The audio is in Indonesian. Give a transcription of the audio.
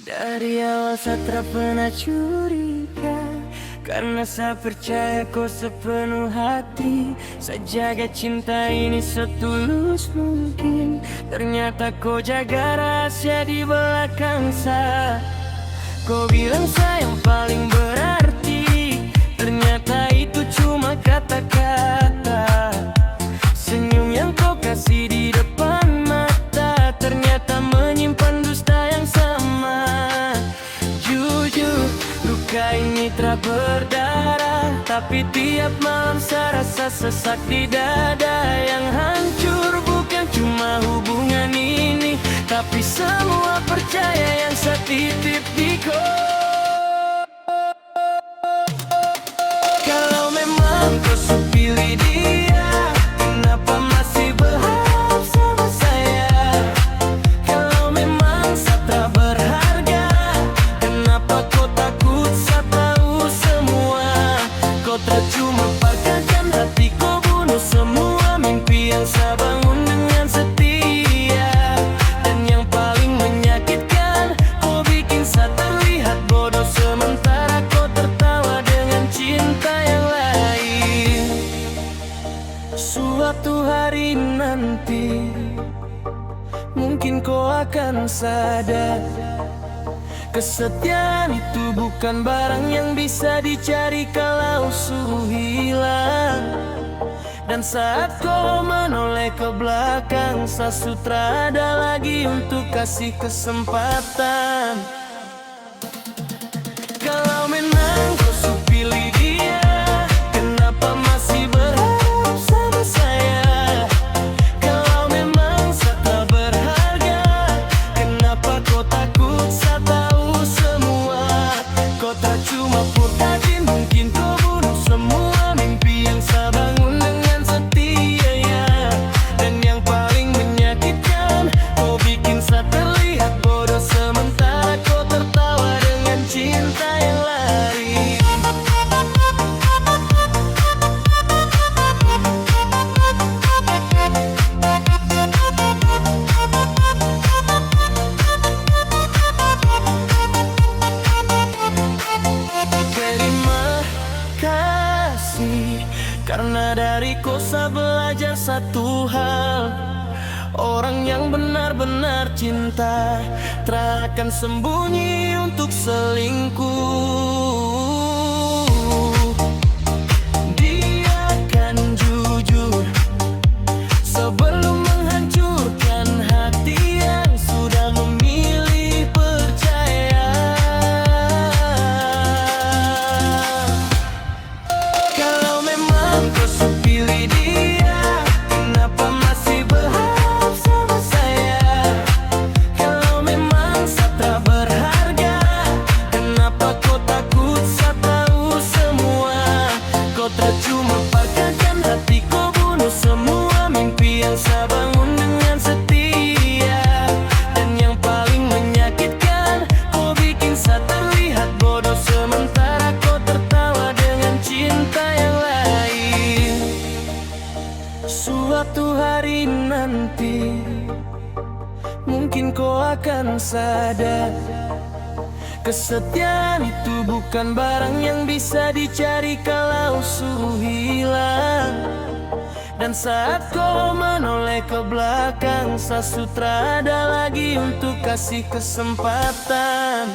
Dari awal saya tak pernah curiga, karena saya percaya kau sepenuh hati. Saya jaga cinta ini setulus mungkin. Ternyata kau jaga rahasia di belakang saya. Kau bilang sayang paling berarti, ternyata itu cuma kata-kata. Senyum yang kau kasih di depan mata, ternyata menyimpan dusta yang sama. Jujur, luka ini tak berdarah, tapi tiap malam saya rasa sesak di dada. Yang hancur bukan cuma hubungan ini, tapi semua percaya yang saya titip di kau. Kalau memang kau pilih dia, kenapa masih berharap sama saya? Kalau memang saya tak berharga, kenapa kau takut saya tahu semua? Kau tak cuma pakaikan hati, kau bunuh semua mimpi yang saya bangun dengan setia. Dan yang paling menyakitkan, kau bikin saya terlihat bodoh, sementara kau tertawa dengan cinta yang lain. Suatu hari nanti mungkin kau akan sadar, kesetiaan itu bukan barang yang bisa dicari kalau suruh hilang. Dan saat kau menoleh ke belakang, saya sutra ada lagi untuk kasih kesempatan. Kalau memang kau pilih dia, kenapa masih berharap sama saya? Kalau memang saya tak berharga, kenapa kau takut saya tahu semua? Kau tak cuma putahin, mungkin kau bunuh semua mimpi yang saya bangun dengan setia ya. Dan yang paling menyakitkan, kau bikin saya terlihat bodoh, sementara kau tertawa dengan cinta yang lain. Terima kasih, karena dari kau saya belajar satu hal. Orang yang benar-benar cinta tak akan sembunyi untuk selingkuh. Dia akan jujur sebelum menghancurkan hati yang sudah memilih percaya. Kalau memang kau pilih dia, kenapa masih berharap sama saya? Kalau memang saya tak berharga, kenapa kau takut saya tahu semua? Kau tak cuma pakaikan hati, kau bunuh semua mimpi yang saya bangun dengan setia. Dan yang paling menyakitkan, kau bikin saya terlihat bodoh, sementara kau tertawa dengan cinta yang lain. Suatu hari nanti mungkin kau akan sadar, kesetiaan itu bukan barang yang bisa dicari kalau suruh hilang. Dan saat kau menoleh ke belakang, saya sutra ada lagi untuk kasih kesempatan.